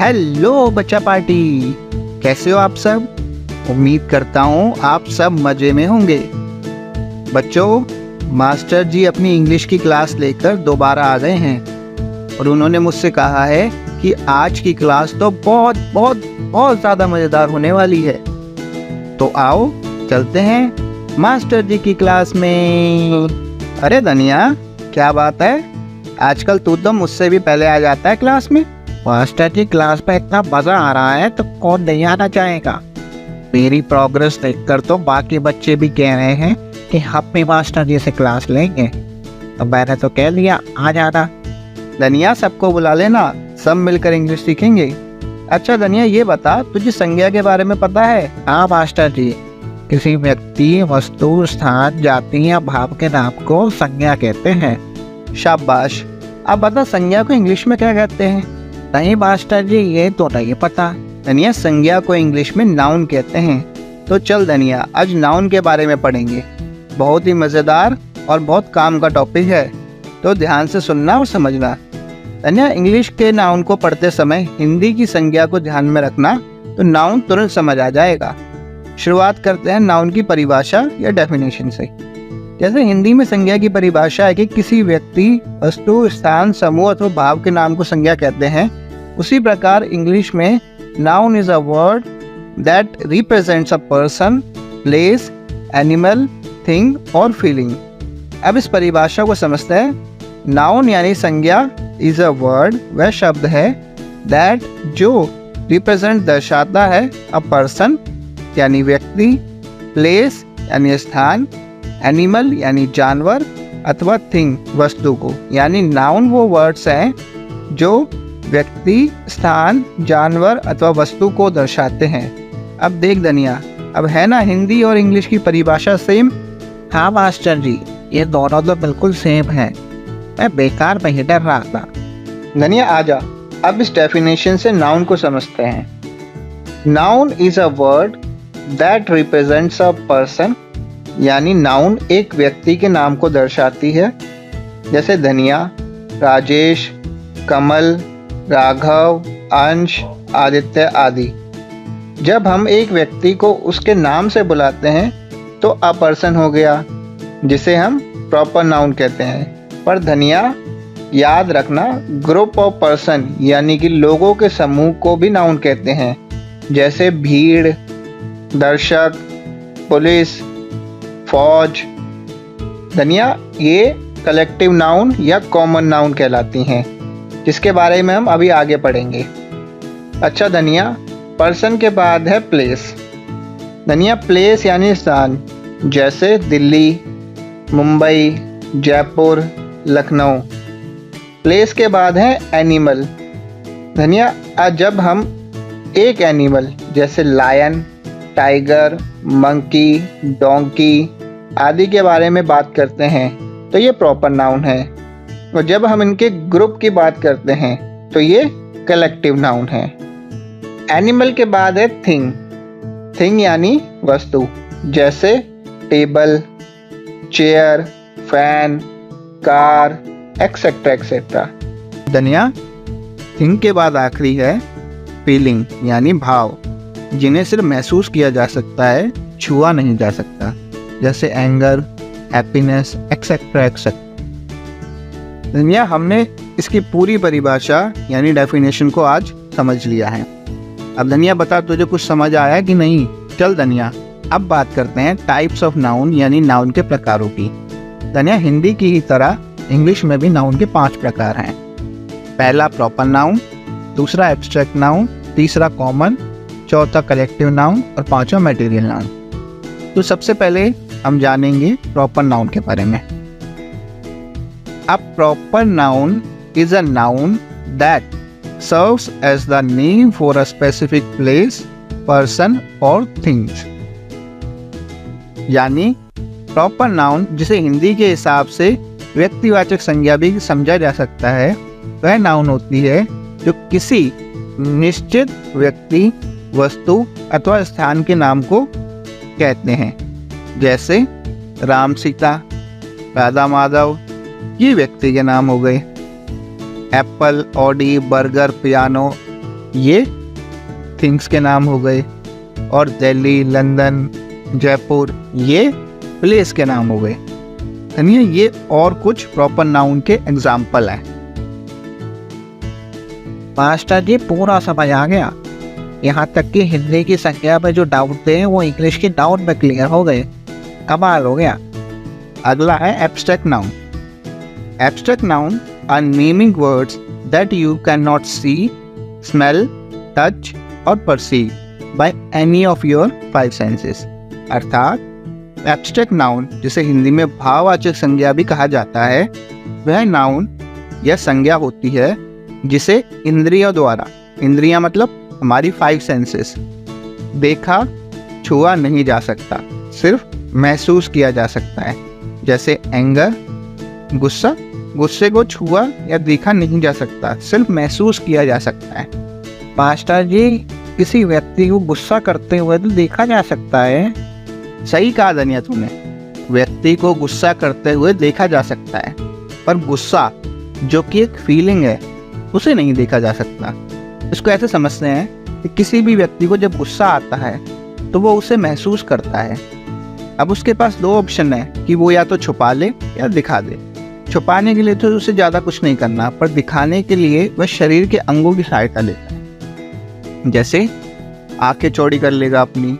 Hello बच्चा party, कैसे हो आप सब। उम्मीद करता हूँ आप सब मजे में होंगे। बच्चों, मास्टर जी अपनी इंग्लिश की क्लास लेकर दोबारा आ गए हैं और उन्होंने मुझसे कहा है कि आज की क्लास तो बहुत बहुत बहुत ज़्यादा मज़ेदार होने वाली है। तो आओ चलते हैं मास्टर जी की क्लास में। अरे धनिया, क्या बात है, आजकल तू तो मुझसे भी पहले आ जाता है क्लास में। मास्टर जी क्लास में इतना मजा आ रहा है तो कौन नहीं आना चाहेगा। मेरी प्रोग्रेस देखकर तो बाकी बच्चे भी कह रहे हैं कि हम भी मास्टर जी से क्लास लेंगे, तो मैंने तो कह दिया आ जाना। धनिया, सबको बुला लेना, सब मिलकर इंग्लिश सीखेंगे। अच्छा धनिया, ये बता, तुझे संज्ञा के बारे में पता है। हाँ मास्टर जी, किसी व्यक्ति, वस्तु, स्थान, जाति या भाव के नाम को संज्ञा कहते हैं। शाबाश। अब बता, संज्ञा को इंग्लिश में क्या कहते हैं। नहीं मास्टर जी, ये तो नहीं पता। धनिया, संज्ञा को इंग्लिश में नाउन कहते हैं। तो चल धनिया, आज नाउन के बारे में पढ़ेंगे। बहुत ही मज़ेदार और बहुत काम का टॉपिक है, तो ध्यान से सुनना और समझना। धनिया, इंग्लिश के नाउन को पढ़ते समय हिंदी की संज्ञा को ध्यान में रखना, तो नाउन तुरंत समझ आ जाएगा। शुरुआत करते हैं नाउन की परिभाषा या डेफिनेशन से। जैसे हिंदी में संज्ञा की परिभाषा है कि किसी व्यक्ति, वस्तु, स्थान, समूह अथवा भाव के नाम को संज्ञा कहते हैं, उसी प्रकार इंग्लिश में noun is a word that represents a person, place, animal, thing और फीलिंग। अब इस परिभाषा को समझते हैं। नाउन यानी संज्ञा इज अ वर्ड, वह शब्द है दैट जो रिप्रेजेंट दर्शाता है अ पर्सन यानी व्यक्ति, प्लेस यानी स्थान, एनिमल यानी जानवर अथवा थिंग वस्तु को। यानी नाउन वो वर्ड्स हैं जो व्यक्ति, स्थान, जानवर अथवा वस्तु को दर्शाते हैं। अब देख धनिया, अब है ना हिंदी और इंग्लिश की परिभाषा सेम। हाँ मास्टर जी, ये दोनों तो बिल्कुल सेम है, मैं बेकार में ही डर रहा था। धनिया आजा, अब इस डेफिनेशन से नाउन को समझते हैं। Noun is a word that represents a person, यानी नाउन एक व्यक्ति के नाम को दर्शाती है। जैसे धनिया, राजेश, कमल, राघव, अंश, आदित्य आदि। जब हम एक व्यक्ति को उसके नाम से बुलाते हैं तो अ पर्सन हो गया, जिसे हम प्रॉपर नाउन कहते हैं। पर धनिया, याद रखना, ग्रुप ऑफ पर्सन यानी कि लोगों के समूह को भी नाउन कहते हैं। जैसे भीड़, दर्शक, पुलिस, फौज। धनिया, ये कलेक्टिव नाउन या कॉमन नाउन कहलाती हैं, जिसके बारे में हम अभी आगे पढ़ेंगे। अच्छा धनिया, पर्सन के बाद है प्लेस। धनिया, प्लेस यानी स्थान, जैसे दिल्ली, मुंबई, जयपुर, लखनऊ। प्लेस के बाद है एनिमल। धनिया, जब हम एक एनिमल जैसे लायन, टाइगर, मंकी, डोंकी आदि के बारे में बात करते हैं तो ये प्रॉपर नाउन है, और जब हम इनके ग्रुप की बात करते हैं तो ये कलेक्टिव नाउन है। एनिमल के बाद है थिंग। थिंग यानी वस्तु, जैसे table, chair, fan, car, etcetera etcetera. धनिया, थिंग के बाद आखिरी है फीलिंग यानी भाव, जिन्हें सिर्फ महसूस किया जा सकता है, छुआ नहीं जा सकता। जैसे एंगर, हैप्पीनेस, एक्सेट्रा एक्सेट्रा। धनिया, हमने इसकी पूरी परिभाषा यानी डेफिनेशन को आज समझ लिया है। अब धनिया बता, तुझे कुछ समझ आया कि नहीं। चल धनिया, अब बात करते हैं टाइप्स ऑफ नाउन यानी नाउन के प्रकारों की। धनिया, हिंदी की ही तरह इंग्लिश में भी नाउन के 5 प्रकार हैं। पहला प्रॉपर नाउन, दूसरा एब्स्ट्रैक्ट नाउन, तीसरा कॉमन, चौथा कलेक्टिव नाउन और पांचवा मटेरियल नाउन। तो सबसे पहले हम जानेंगे प्रॉपर नाउन के बारे में। A proper noun is a noun that serves as the name for a specific place, person or things। यानी प्रॉपर नाउन, जिसे हिंदी के हिसाब से व्यक्तिवाचक संज्ञा भी समझा जा सकता है, वह नाउन होती है जो किसी निश्चित व्यक्ति, वस्तु अथवा स्थान के नाम को कहते हैं। जैसे राम, सीता, राधा, माधव, ये व्यक्ति के नाम हो गए। एप्पल, ऑडी, बर्गर, पियानो, ये थिंग्स के नाम हो गए, और दिल्ली, लंदन, जयपुर ये प्लेस के नाम हो गए। यानी ये और कुछ प्रॉपर नाउन के एग्जाम्पल हैं। मास्टर जी पूरा समझ आ गया, यहाँ तक कि हिंदी की संज्ञा में जो डाउट थे वो इंग्लिश की नाउन में क्लियर हो गए। कमाल हो गया। अगला है abstract noun. Abstract noun are naming words that you can not see, smell, touch और perceive by any of your 5 senses. अर्थात एब्स्ट्रैक्ट नाउन, जिसे हिंदी में भाववाचक संज्ञा भी कहा जाता है, वह नाउन या संज्ञा होती है जिसे इंद्रियों द्वारा, इंद्रियां मतलब हमारी 5 सेंसेस, देखा छुआ नहीं जा सकता, सिर्फ महसूस किया जा सकता है। जैसे एंगर, गुस्सा, गुस्से को छुआ या देखा नहीं जा सकता, सिर्फ महसूस किया जा सकता है। मास्टर जी किसी व्यक्ति को गुस्सा करते हुए तो देखा जा सकता है। सही कहा धनिया तूने, व्यक्ति को गुस्सा करते हुए देखा जा सकता है, पर गुस्सा जो कि एक फीलिंग है उसे नहीं देखा जा सकता। इसको ऐसे समझते हैं कि किसी भी व्यक्ति को जब गुस्सा आता है तो वो उसे महसूस करता है। अब उसके पास 2 ऑप्शन है कि वो या तो छुपा ले या दिखा दे। छुपाने के लिए तो उसे ज़्यादा कुछ नहीं करना, पर दिखाने के लिए वह शरीर के अंगों की सहायता लेता है। जैसे आंखें चौड़ी कर लेगा अपनी,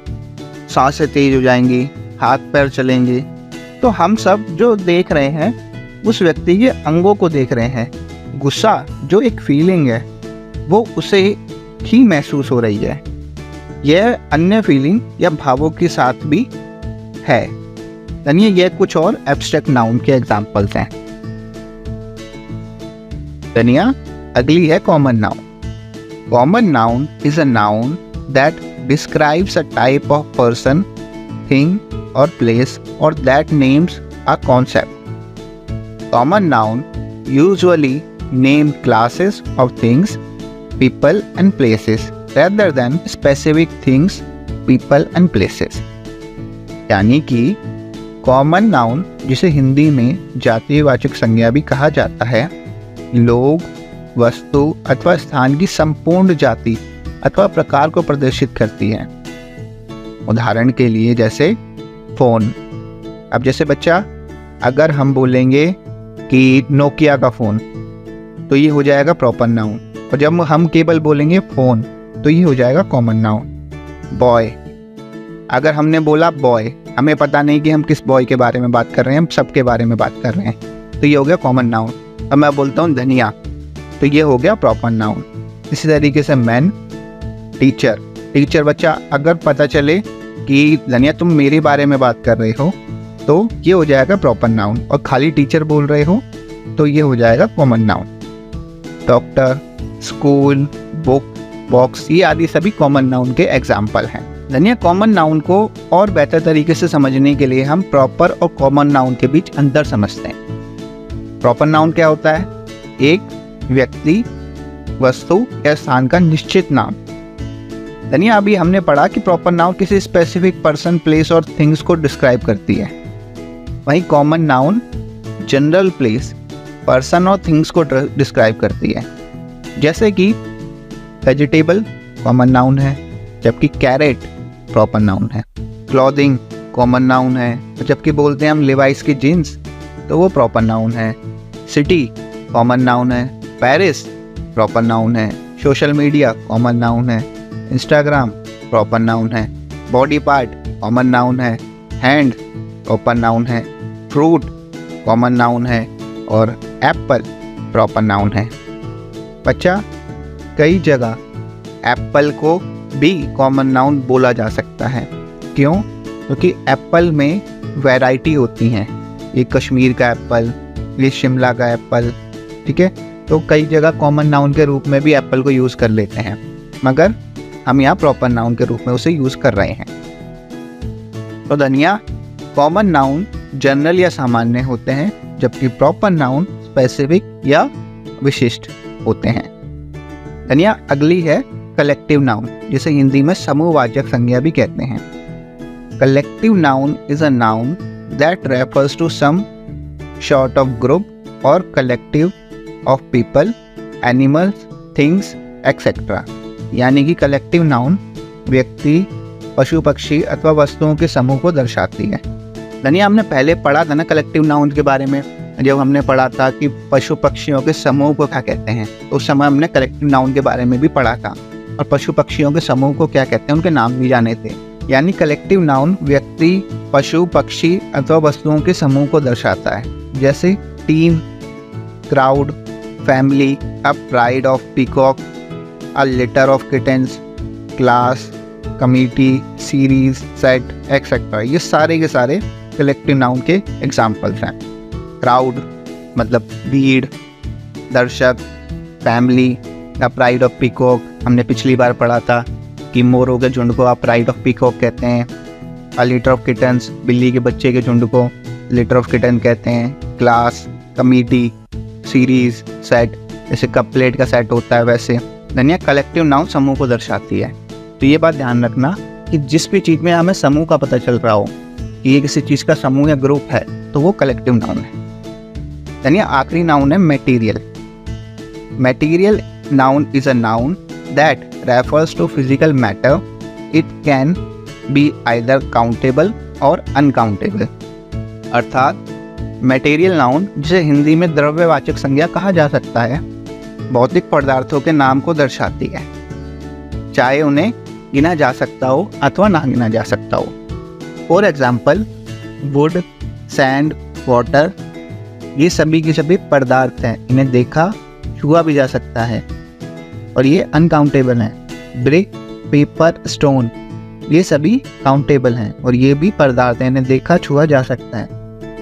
सांसें तेज हो जाएंगी, हाथ पैर चलेंगे। तो हम सब जो देख रहे हैं उस व्यक्ति के अंगों को देख रहे हैं। गुस्सा जो एक फीलिंग है वो उसे ही महसूस हो रही है। यह अन्य फीलिंग या भावों के साथ भी है। यानी ये कुछ और एब्स्ट्रैक्ट नाउन के एग्जांपल्स हैं। दुनिया अगली है common noun. Common noun is a noun that describes a type of person, thing और प्लेस और that names a concept. Common noun usually name classes of things, people and places rather than specific things, people and places। यानी कि common noun, जिसे हिंदी में जातिवाचक संज्ञा भी कहा जाता है, लोग, वस्तु अथवा स्थान की संपूर्ण जाति अथवा प्रकार को प्रदर्शित करती है। उदाहरण के लिए जैसे फोन। अब जैसे बच्चा, अगर हम बोलेंगे कि नोकिया का फोन तो ये हो जाएगा प्रॉपर नाउन, और जब हम केवल बोलेंगे फ़ोन तो ये हो जाएगा कॉमन नाउन। बॉय, अगर हमने बोला बॉय, हमें पता नहीं कि हम किस बॉय के बारे में बात कर रहे हैं, हम सबके बारे में बात कर रहे हैं, तो ये हो गया कॉमन नाउन। अब मैं बोलता हूँ धनिया, तो ये हो गया प्रॉपर नाउन। इसी तरीके से मैन, टीचर। टीचर बच्चा, अगर पता चले कि धनिया तुम मेरे बारे में बात कर रहे हो तो ये हो जाएगा प्रॉपर नाउन, और खाली टीचर बोल रहे हो तो ये हो जाएगा common noun. Doctor, school, book, box, ये आदि सभी कॉमन नाउन के एग्जाम्पल हैं। धनिया कॉमन नाउन को और बेहतर तरीके से समझने के लिए हम प्रॉपर और कॉमन नाउन के बीच अंतर समझते हैं। प्रॉपर नाउन क्या होता है? एक व्यक्ति, वस्तु या स्थान का निश्चित नाम। धनिया अभी हमने पढ़ा कि प्रॉपर नाउन किसी स्पेसिफिक पर्सन, प्लेस और थिंग्स को डिस्क्राइब करती है। वहीं common noun general place, person और थिंग्स को डिस्क्राइब करती है। जैसे कि वेजिटेबल कॉमन नाउन है, जबकि कैरेट प्रॉपर नाउन है। क्लॉथिंग कॉमन नाउन है, जबकि बोलते हैं हम लिवाइस की जीन्स तो वो प्रॉपर नाउन है। सिटी कॉमन नाउन है। पेरिस प्रॉपर नाउन है। सोशल मीडिया कॉमन नाउन है। इंस्टाग्राम प्रॉपर नाउन है। बॉडी पार्ट कॉमन नाउन है। हैंड प्रॉपर नाउन है। फ्रूट कॉमन नाउन है और एप्पल प्रॉपर नाउन है। बच्चा, कई जगह एप्पल को भी कॉमन नाउन बोला जा सकता है। क्यों? क्योंकि एप्पल में वैरायटी होती हैं। ये कश्मीर का एप्पल, ये शिमला का एप्पल, ठीक है। तो कई जगह कॉमन नाउन के रूप में भी एप्पल को यूज़ कर लेते हैं, मगर हम यहाँ प्रॉपर नाउन के रूप में उसे यूज़ कर रहे हैं। तो धनिया, कॉमन नाउन जनरल या सामान्य होते हैं, जबकि प्रॉपर नाउन स्पेसिफिक या विशिष्ट होते हैं। धनिया अगली है कलेक्टिव नाउन, जिसे हिंदी में समूहवाचक संज्ञा भी कहते हैं। Collective noun is a noun that refers to some sort of group or collective of people, animals, things, etc. यानी कि कलेक्टिव नाउन व्यक्ति, पशु पक्षी अथवा वस्तुओं के समूह को दर्शाती है। धनिया हमने पहले पढ़ा था ना कलेक्टिव नाउन के बारे में, जब हमने पढ़ा था कि पशु पक्षियों के समूह को क्या कहते हैं, तो उस समय हमने कलेक्टिव नाउन के बारे में भी पढ़ा था और पशु पक्षियों के समूह को क्या कहते हैं उनके नाम भी जाने थे। यानी कलेक्टिव नाउन व्यक्ति, पशु पक्षी अथवा वस्तुओं के समूह को दर्शाता है, जैसे team, crowd, family, a pride of peacock, a litter of kittens, class, committee, series, set etcetera. ये सारे के सारे कलेक्टिव नाउन के एग्जाम्पल्स हैं। क्राउड मतलब भीड़, दर्शक, family, the pride of peacock, हमने पिछली बार पढ़ा था कि मोरों के झुंड को आप प्राइड ऑफ पीकॉक कहते हैं। अ लिटर ऑफ किटन्स, बिल्ली के बच्चे के झुंड को लिटर ऑफ किटन कहते हैं। क्लास, कमिटी, सीरीज, सेट, जैसे कप प्लेट का सेट होता है वैसे। धनिया कलेक्टिव नाउन समूह को दर्शाती है। तो ये बात ध्यान रखना कि जिस भी चीज़ में हमें समूह का पता चल रहा हो कि ये किसी चीज़ का समूह या ग्रुप है तो वो कलेक्टिव नाउन है। धनिया आखिरी नाउन है material. Material noun is a noun that refers to physical matter. It can be either countable और अनकाउंटेबल। अर्थात मटेरियल नाउन, जिसे हिंदी में द्रव्यवाचक संज्ञा कहा जा सकता है, भौतिक पदार्थों के नाम को दर्शाती है, चाहे उन्हें गिना जा सकता हो अथवा ना गिना जा सकता हो। For example would, sand, water, ये सभी के सभी पदार्थ हैं, इन्हें देखा छुआ भी जा सकता है और ये अनकाउंटेबल हैं। ब्रिक, पेपर, स्टोन, ये सभी काउंटेबल हैं और ये भी पदार्थ हैं, इन्हें देखा छुआ जा सकता है।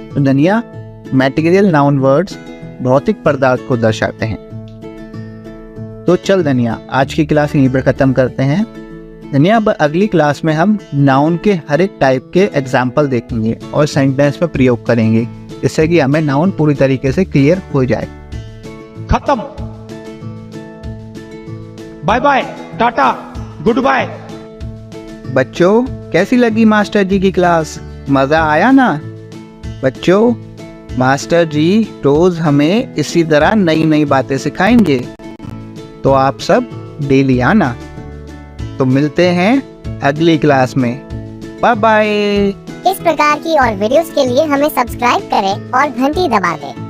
तो धनिया मटेरियल नाउन वर्ड्स भौतिक पदार्थ को दर्शाते हैं। तो चल धनिया आज की क्लास यहीं पर ख़त्म करते हैं। धनिया अब अगली क्लास में हम नाउन के हर एक टाइप के एग्जाम्पल देखेंगे और सेंटेंस में प्रयोग करेंगे, जिससे कि हमें नाउन पूरी तरीके से क्लियर हो जाए। खत्म। Bye bye, tata, good bye. बच्चों कैसी लगी मास्टर जी की क्लास? मज़ा आया ना? बच्चों मास्टर जी रोज़ हमें इसी तरह नई नई बातें सिखाएंगे, तो आप सब डेली आना। तो मिलते हैं अगली क्लास में। Bye bye. इस प्रकार की और वीडियोस के लिए हमें सब्सक्राइब करें और घंटी दबा दें।